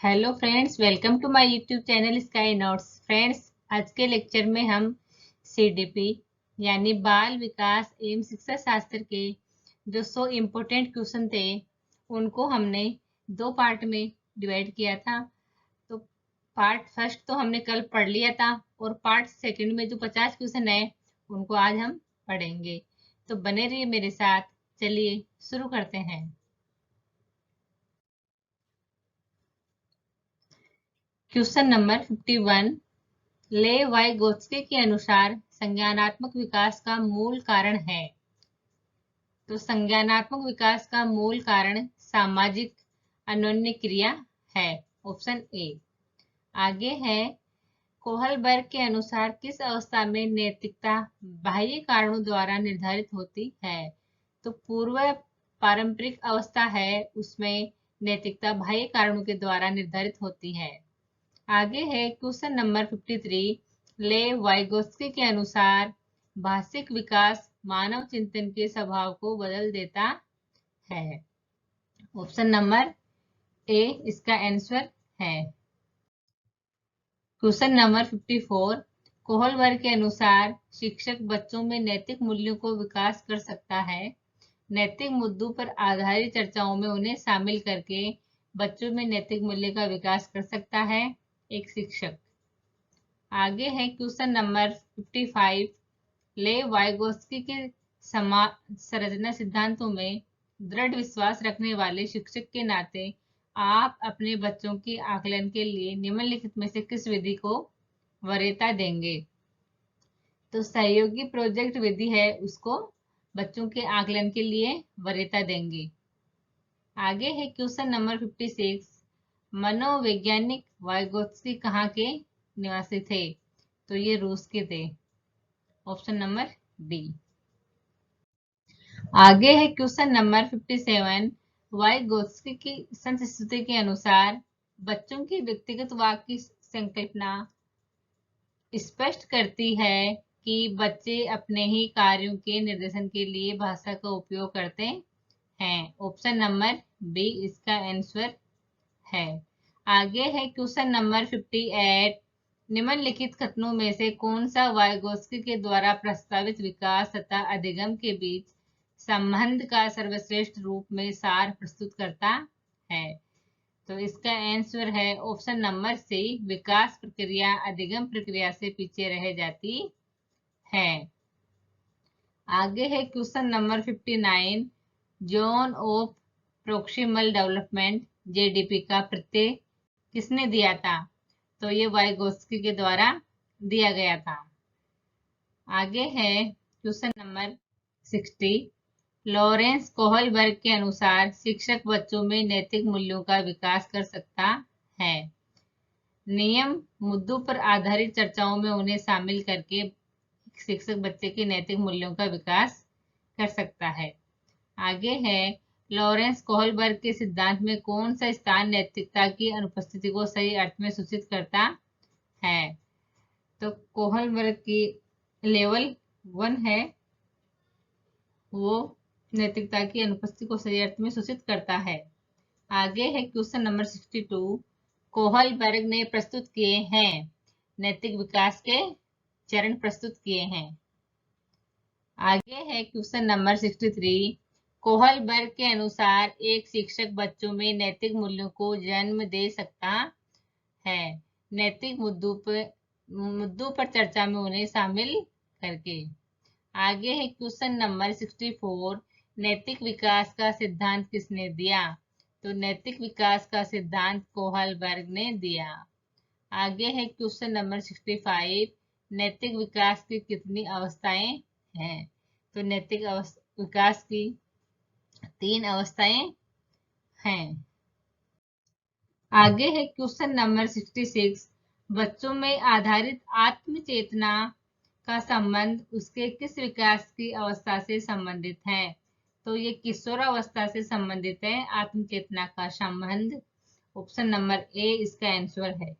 Hello friends, welcome to my YouTube channel sky notes. Friends, आज के lecture में हम सीडीपी यानी बाल विकास एवं शिक्षा शास्त्र के जो 100 इम्पोर्टेंट क्वेश्चन थे उनको हमने दो पार्ट में डिवाइड किया था। तो पार्ट फर्स्ट तो हमने कल पढ़ लिया था और पार्ट सेकंड में जो 50 क्वेश्चन है उनको आज हम पढ़ेंगे। तो बने रहिए मेरे साथ। चलिए शुरू करते हैं। क्वेश्चन नंबर 51, ले वाइगोत्स्की के अनुसार संज्ञानात्मक विकास का मूल कारण है। तो संज्ञानात्मक विकास का मूल कारण सामाजिक अन्योन्य क्रिया है, ऑप्शन ए। आगे है, कोहलबर्ग के अनुसार किस अवस्था में नैतिकता बाह्य कारणों द्वारा निर्धारित होती है। तो पूर्व पारंपरिक अवस्था है, उसमें नैतिकता बाह्य कारणों के द्वारा निर्धारित होती है। आगे है क्वेश्चन नंबर 53, ले वाइगोत्स्की के अनुसार भाषिक विकास मानव चिंतन के स्वभाव को बदल देता है। ऑप्शन नंबर ए इसका आंसर है। क्वेश्चन नंबर 54, कोहलबर्ग के अनुसार शिक्षक बच्चों में नैतिक मूल्यों को विकास कर सकता है। नैतिक मुद्दों पर आधारित चर्चाओं में उन्हें शामिल करके बच्चों में नैतिक मूल्य का विकास कर सकता है एक शिक्षक। आगे है क्वेश्चन नंबर 55, ले वाइगोत्स्की के संरचना सिद्धांतों में दृढ़ विश्वास रखने वाले शिक्षक के नाते आप अपने बच्चों के आकलन के लिए निम्नलिखित में से किस विधि को वरीयता देंगे। तो सहयोगी प्रोजेक्ट विधि है, उसको बच्चों के आकलन के लिए वरीयता देंगे। आगे है क्वेश्चन नंबर 56, मनोवैज्ञानिक वाइगोत्स्की कहाँ के निवासी थे। तो ये रूस के थे, ऑप्शन नंबर बी। आगे है क्वेश्चन नंबर 57, वाइगोत्स्की की संस्कृति के अनुसार बच्चों की व्यक्तिगतवाद की संकल्पना स्पष्ट करती है कि बच्चे अपने ही कार्यों के निर्देशन के लिए भाषा का उपयोग करते हैं। ऑप्शन नंबर बी इसका आंसर है। आगे है क्वेश्चन नंबर 58, निम्नलिखित कथनों में से कौन सा वाइगोत्स्की के द्वारा प्रस्तावित विकास तथा अधिगम के बीच संबंध का सर्वश्रेष्ठ रूप में सार प्रस्तुत करता है। तो इसका आंसर है ऑप्शन नंबर सी, विकास प्रक्रिया अधिगम प्रक्रिया से पीछे रह जाती है। आगे है question number 59, zone of proximal development JDP का प्रत्यय किसने दिया था। तो ये वाइगोत्स्की के द्वारा दिया गया था। आगे है क्वेश्चन नंबर 60, लॉरेंस कोहलबर्ग के अनुसार शिक्षक बच्चों में नैतिक मूल्यों का विकास कर सकता है। नियम मुद्दों पर आधारित चर्चाओं में उन्हें शामिल करके शिक्षक बच्चे के नैतिक मूल्यों का विकास कर सकता है। आगे है, लॉरेंस कोहलबर्ग के सिद्धांत में कौन सा स्थान नैतिकता की अनुपस्थिति को सही अर्थ में सूचित करता है। तो कोहलबर्ग की लेवल 1 है, वो नैतिकता की अनुपस्थिति को सही अर्थ में सूचित करता है। आगे है क्वेश्चन नंबर 62, कोहलबर्ग ने प्रस्तुत किए हैं नैतिक विकास के चरण प्रस्तुत किए हैं। आगे है क्वेश्चन नंबर 63, कोहलबर्ग के अनुसार एक शिक्षक बच्चों में नैतिक मूल्यों को जन्म दे सकता है नैतिक मुद्दों पर चर्चा में उन्हें शामिल करके। आगे है क्वेश्चन नंबर 64, नैतिक विकास का सिद्धांत किसने दिया। तो नैतिक विकास का सिद्धांत कोहलबर्ग ने दिया। आगे है क्वेश्चन नंबर 65, नैतिक विकास की कितनी अवस्थाएं हैं। तो नैतिक विकास की 3 अवस्थाएं हैं। आगे है क्वेश्चन नंबर 66, बच्चों में आधारित आत्म चेतना का संबंध उसके किस विकास की अवस्था से संबंधित है। तो ये किशोरावस्था से संबंधित है आत्म चेतना का संबंध। ऑप्शन नंबर ए इसका आंसर है।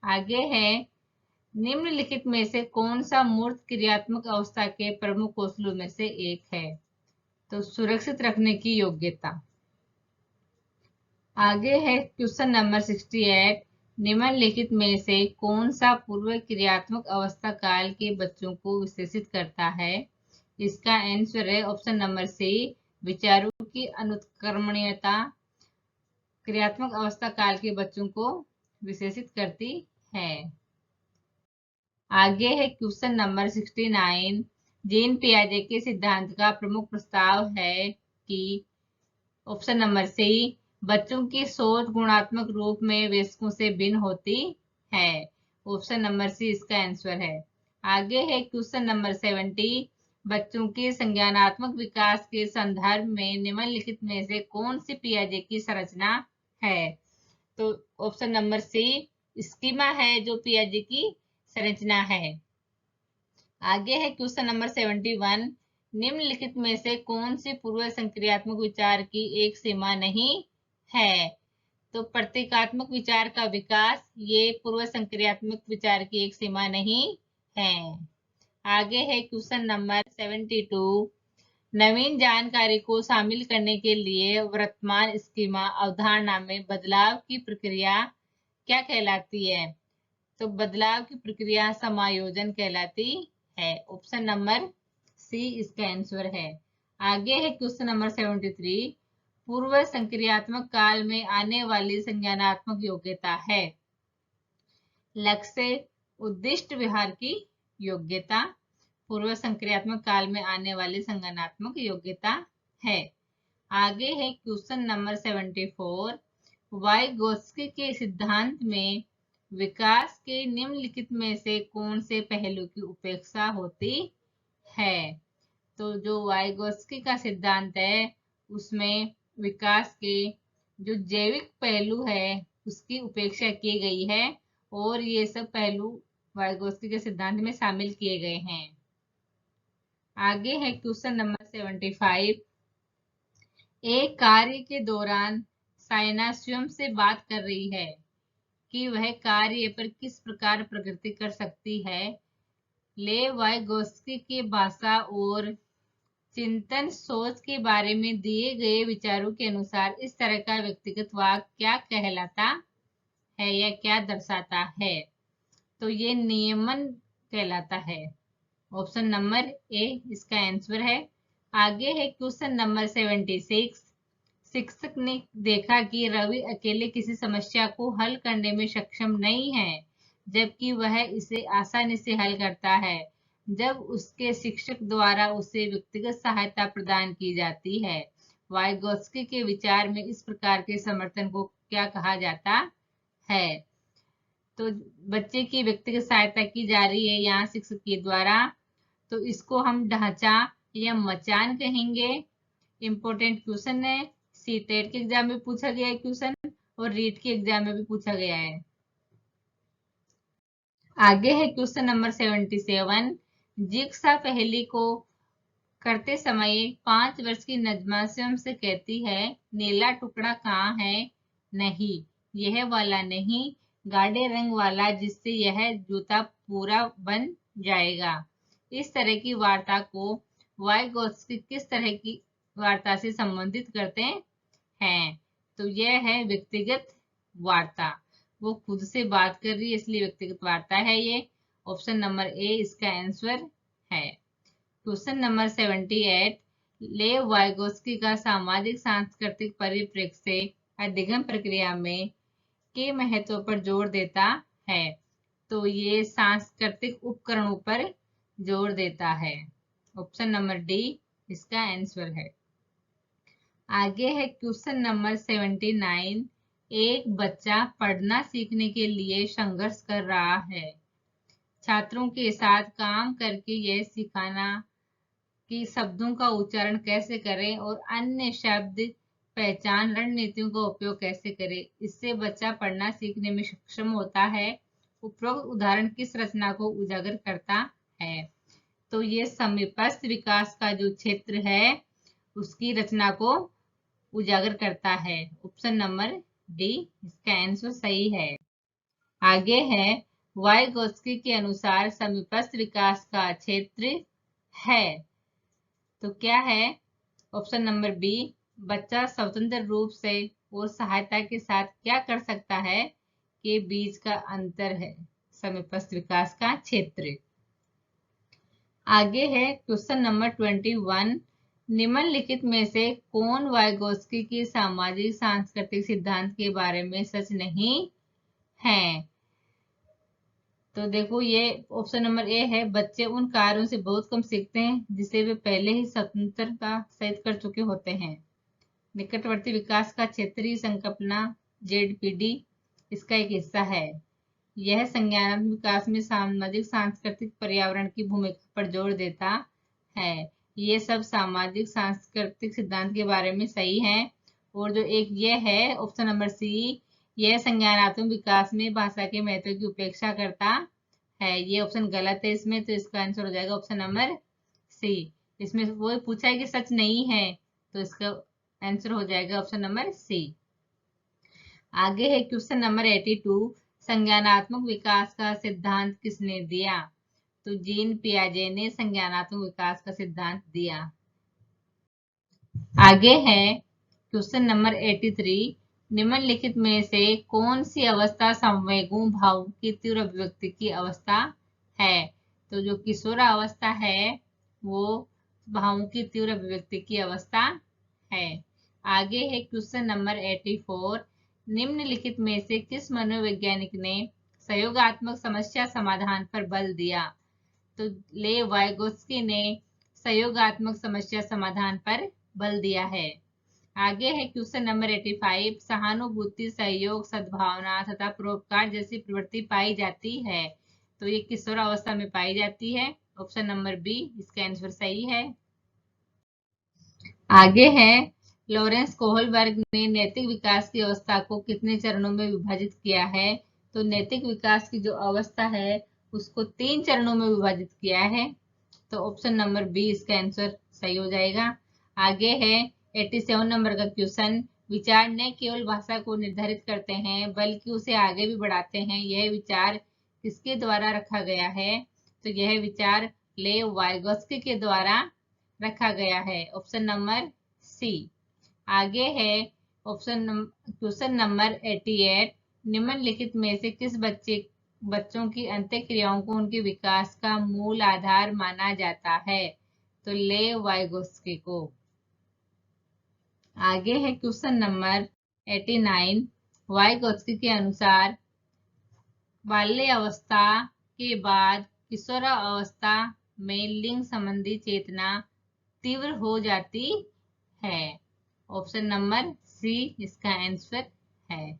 आगे है, निम्नलिखित में से कौन सा मूर्त क्रियात्मक अवस्था के प्रमुख कौशलों में से एक है। तो सुरक्षित रखने की योग्यता। आगे है क्वेश्चन नंबर 68। निम्नलिखित में से कौन सा पूर्व क्रियात्मक अवस्था काल के बच्चों को विशेषित करता है? इसका आंसर है ऑप्शन नंबर सी, विचारों की अनुत्क्रमणीयता क्रियात्मक अवस्था काल के बच्चों को विशेषित करती है। आगे है क्वेश्चन नंबर 69। जीन पियाजे के सिद्धांत का प्रमुख प्रस्ताव है कि ऑप्शन नंबर सी, बच्चों की सोच गुणात्मक रूप में वयस्कों से भिन्न होती है। ऑप्शन नंबर सी इसका आंसर है। आगे है क्वेश्चन नंबर 70। बच्चों के संज्ञानात्मक विकास के संदर्भ में निम्नलिखित में से कौन सी पियाजे की संरचना है? तो ऑप्शन नंबर सी स्कीमा है जो पियाजे की संरचना है। आगे है क्वेश्चन नंबर 71। निम्नलिखित में से कौन सी पूर्व संक्रियात्मक विचार की एक सीमा नहीं है? तो प्रतीकात्मक विचार का विकास ये पूर्व संक्रियात्मक विचार की एक सीमा नहीं है। आगे है क्वेश्चन नंबर 72। नवीन जानकारी को शामिल करने के लिए वर्तमान स्कीमा अवधारणा में बदलाव की प्रक्रिया क्या कहलाती है? तो बदलाव की प्रक्रिया समायोजन कहलाती है। ऑप्शन नंबर सी इसका आंसर है। आगे है क्वेश्चन नंबर 73। पूर्व संक्रियात्मक काल में आने वाली संज्ञानात्मक योग्यता है। लक्ष्य उद्दिष्ट व्यवहार की योग्यता पूर्व संक्रियात्मक काल में आने वाली संज्ञानात्मक योग्यता है। आगे है क्वेश्चन नंबर 74। वाइगोत्स्की के सिद्धांत में विकास के निम्नलिखित में से कौन से पहलू की उपेक्षा होती है? तो जो वाइगोत्स्की का सिद्धांत है उसमें विकास के जो जैविक पहलू है उसकी उपेक्षा की गई है और ये सब पहलू वाइगोत्स्की के सिद्धांत में शामिल किए गए हैं। आगे है क्वेश्चन नंबर 75। एक कार्य के दौरान साइना स्वयं से बात कर रही है कि वह कार्य पर किस प्रकार प्रगति कर सकती है। ले वाइगोत्स्की की भाषा और चिंतन सोच के बारे में दिए गए विचारों के अनुसार इस तरह का व्यक्तिगत वाक्य क्या कहलाता है या क्या दर्शाता है? तो ये नियमन कहलाता है। ऑप्शन नंबर ए इसका आंसर है। आगे है क्वेश्चन नंबर 76। शिक्षक ने देखा कि रवि अकेले किसी समस्या को हल करने में सक्षम नहीं है, जबकि वह इसे आसानी से हल करता है जब उसके शिक्षक द्वारा उसे व्यक्तिगत सहायता प्रदान की जाती है। वाइगोत्स्की के विचार में इस प्रकार के समर्थन को क्या कहा जाता है? तो बच्चे की व्यक्तिगत सहायता की जा रही है यहाँ शिक्षक के द्वारा, तो इसको हम ढांचा या मचान कहेंगे। इंपॉर्टेंट क्वेश्चन है, सीटेट के एग्जाम में पूछा गया है क्वेश्चन और रीट के एग्जाम में भी पूछा गया है। आगे है क्वेश्चन नंबर 77। जिग्सा पहेली को करते समय 5 वर्ष की नजमा स्वयं से कहती है, नीला टुकड़ा कहाँ है? नहीं, यह वाला नहीं, गाढ़े रंग वाला जिससे यह जूता पूरा बन जाएगा। इस तरह की वार्ता को वाइगोत्स्की किस तरह की वार्ता से संबंधित करते हैं? तो यह है व्यक्तिगत वार्ता। वो खुद से बात कर रही है इसलिए व्यक्तिगत वार्ता है ये। ऑप्शन नंबर ए इसका आंसर है। Question number 78। लेव वाइगोत्स्की का सामाजिक सांस्कृतिक परिप्रेक्ष्य से अधिगम प्रक्रिया में के महत्व पर जोर देता है। तो ये सांस्कृतिक उपकरणों पर जोर देता है। ऑप्शन नंबर डी इसका आंसर है। आगे है क्वेश्चन नंबर 79। एक बच्चा पढ़ना सीखने के लिए संघर्ष कर रहा है। छात्रों के साथ काम करके यह सिखाना कि शब्दों का उच्चारण कैसे करें और अन्य शब्द पहचान रणनीतियों का उपयोग कैसे करें, इससे बच्चा पढ़ना सीखने में सक्षम होता है। उपरोक्त उदाहरण किस रचना को उजागर करता है? तो ये समीपस्थ विकास का जो क्षेत्र है उसकी रचना को उजागर करता है। ऑप्शन नंबर डी इसका आंसर सही है। आगे है वाइगोत्स्की के अनुसार समीपस्थ विकास का क्षेत्र है तो क्या है? ऑप्शन नंबर बी, बच्चा स्वतंत्र रूप से और सहायता के साथ क्या कर सकता है के बीच का अंतर है समयस्थ विकास का क्षेत्र। आगे है क्वेश्चन नंबर 21। निम्नलिखित में से कौन वाइगोत्स्की की सामाजिक सांस्कृतिक सिद्धांत के बारे में सच नहीं है? तो देखो ये ऑप्शन नंबर ए है, बच्चे उन कार्यों से बहुत कम सीखते हैं जिसे वे पहले ही स्वतंत्रता सहित कर चुके होते हैं। निकटवर्ती विकास का क्षेत्रीय संकल्पना जेडपीडी इसका एक हिस्सा है। यह संज्ञानात्मक विकास में सामाजिक सांस्कृतिक पर्यावरण की भूमिका पर जोर देता है। ये सब सामाजिक सांस्कृतिक सिद्धांत के बारे में सही है। और जो एक ये है ऑप्शन नंबर सी, यह संज्ञानात्मक विकास में भाषा के महत्व की उपेक्षा करता है। ये ऑप्शन गलत है इसमें, तो इसका आंसर हो जाएगा ऑप्शन नंबर सी। इसमें वो पूछा है कि सच नहीं है, तो इसका आंसर हो जाएगा ऑप्शन नंबर सी। आगे है क्वेश्चन नंबर 82। संज्ञानात्मक विकास का सिद्धांत किसने दिया? तो जीन पियाजे ने संज्ञानात्मक विकास का सिद्धांत दिया। आगे है क्वेश्चन नंबर 83। निम्नलिखित में से कौन सी अवस्था संवेगों भाव की तीव्र अभिव्यक्ति की अवस्था है? तो जो किशोरावस्था है वो भावों की तीव्र अभिव्यक्ति की अवस्था है। आगे है क्वेश्चन नंबर 84। निम्नलिखित में से किस मनोवैज्ञानिक ने सहयोगात्मक समस्या समाधान पर बल दिया? तो ले वाइगोत्स्की ने सहयोगात्मक समस्या समाधान पर बल दिया है। आगे है क्वेश्चन नंबर 85। सहानुभूति, सहयोग, सद्भावना तथा परोपकार जैसी प्रवृत्ति पाई जाती है, तो ये किशोरावस्था में पाई जाती है। ऑप्शन नंबर बी इसका आंसर सही है। आगे है लॉरेंस कोहलबर्ग ने नैतिक विकास की अवस्था को कितने चरणों में विभाजित किया है? तो नैतिक विकास की जो अवस्था है उसको 3 चरणों में विभाजित किया है, तो ऑप्शन नंबर बी इसका आंसर सही हो जाएगा। आगे है 87 नंबर का क्वेश्चन। विचार न केवल भाषा को निर्धारित करते हैं बल्कि उसे आगे भी बढ़ाते हैं, यह विचार किसके द्वारा रखा गया है? तो यह विचार लेव वाइगोत्स्की के द्वारा रखा गया है। Option number C. आगे है क्वेश्चन नंबर 88। निम्नलिखित में से किस बच्चों की अंतःक्रियाओं को उनके विकास का मूल आधार माना जाता है? तो लेव वाइगोत्स्की को। आगे है क्वेश्चन नंबर 89। वाइगोत्स्की के अनुसार बाल्यावस्था के बाद किशोरावस्था में लिंग संबंधी चेतना तीव्र हो जाती है। ऑप्शन नंबर सी इसका आंसर है।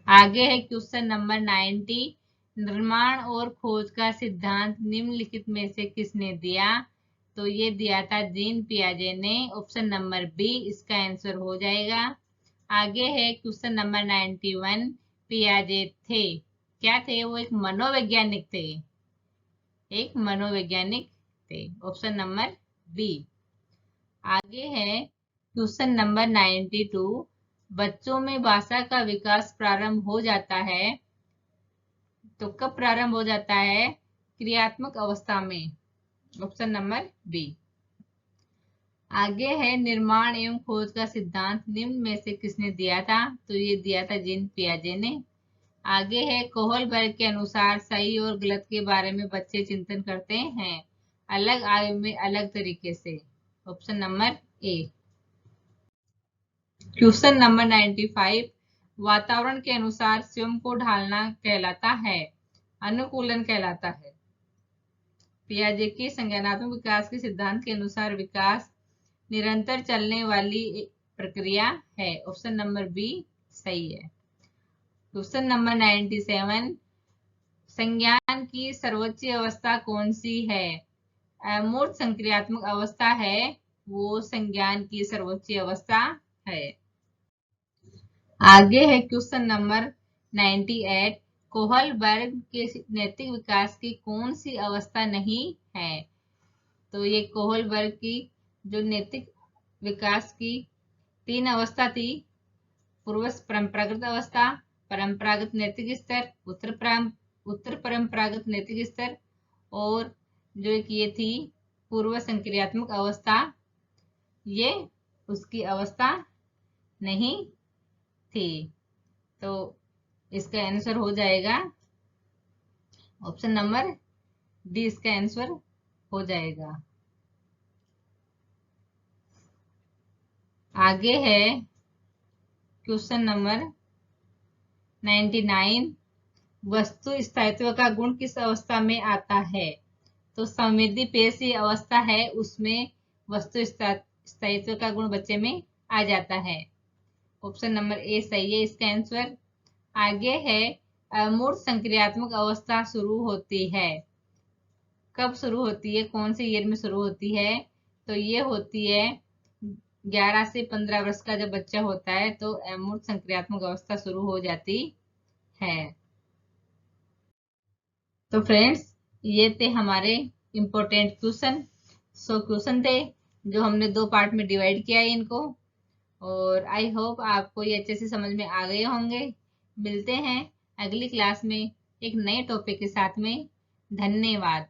आगे है क्वेश्चन नंबर 90। निर्माण और खोज का सिद्धांत निम्नलिखित में से किसने दिया? तो ये दिया था जीन पियाजे ने। ऑप्शन नंबर बी इसका आंसर हो जाएगा। आगे है क्वेश्चन नंबर 91। पियाजे थे क्या थे? वो एक मनोवैज्ञानिक थे, एक मनोवैज्ञानिक थे। Option number B. आगे है क्वेश्चन नंबर 92। बच्चों में भाषा का विकास प्रारंभ हो जाता है, तो कब प्रारंभ हो जाता है? क्रियात्मक अवस्था में। Option number B. आगे है निर्माण एवं खोज का सिद्धांत निम्न में से किसने दिया था? तो ये दिया था जीन पियाजे ने। आगे है कोहलबर्ग के अनुसार सही और गलत के बारे में बच्चे चिंतन करते हैं अलग आयु में अलग तरीके से। Option number A. Question number 95। वातावरण के अनुसार स्वयं को ढालना कहलाता है, अनुकूलन कहलाता है। पियाजे की संज्ञानात्मक विकास के सिद्धांत के अनुसार विकास निरंतर चलने वाली प्रक्रिया है। ऑप्शन नंबर बी सही है। Question number 97। संज्ञान की सर्वोच्च अवस्था कौन सी है? अमूर्त संक्रियात्मक अवस्था है, वो संज्ञान की सर्वोच्च अवस्था है। आगे है क्वेश्चन नंबर 98। कोहलबर्ग के नैतिक विकास की कौन सी अवस्था नहीं है? तो ये कोहलबर्ग की जो नैतिक विकास की 3 अवस्था थी, पूर्व परंपरागत अवस्था, परंपरागत नैतिक स्तर, उत्तर परंपरागत नैतिक स्तर, और जो एक ये थी पूर्व संक्रियात्मक अवस्था, ये उसकी अवस्था नहीं थी। तो इसका आंसर हो जाएगा ऑप्शन नंबर डी, इसका आंसर हो जाएगा। आगे है क्वेश्चन नंबर 99। वस्तु स्थायित्व का गुण किस अवस्था में आता है? तो समृद्धि पेशी अवस्था है, उसमें वस्तु स्थायित्व का गुण बच्चे में आ जाता है। ऑप्शन नंबर ए सही है इसका आंसर। आगे है अमूर्त संक्रियात्मक अवस्था शुरू होती है। कब शुरू होती है, कौन से ईयर में शुरू होती है? तो ये होती है 11 से 15 वर्ष का जब बच्चा होता है तो अमूर्त संक्रियात्मक अवस्था शुरू हो जाती है। तो फ्रेंड्स, ये थे हमारे इम्पोर्टेंट क्वेश्चन। 100 क्वेश्चन थे जो हमने 2 पार्ट में डिवाइड किया है इनको, और आई होप आपको ये अच्छे से समझ में आ गए होंगे। मिलते हैं अगली क्लास में एक नए टॉपिक के साथ में। धन्यवाद।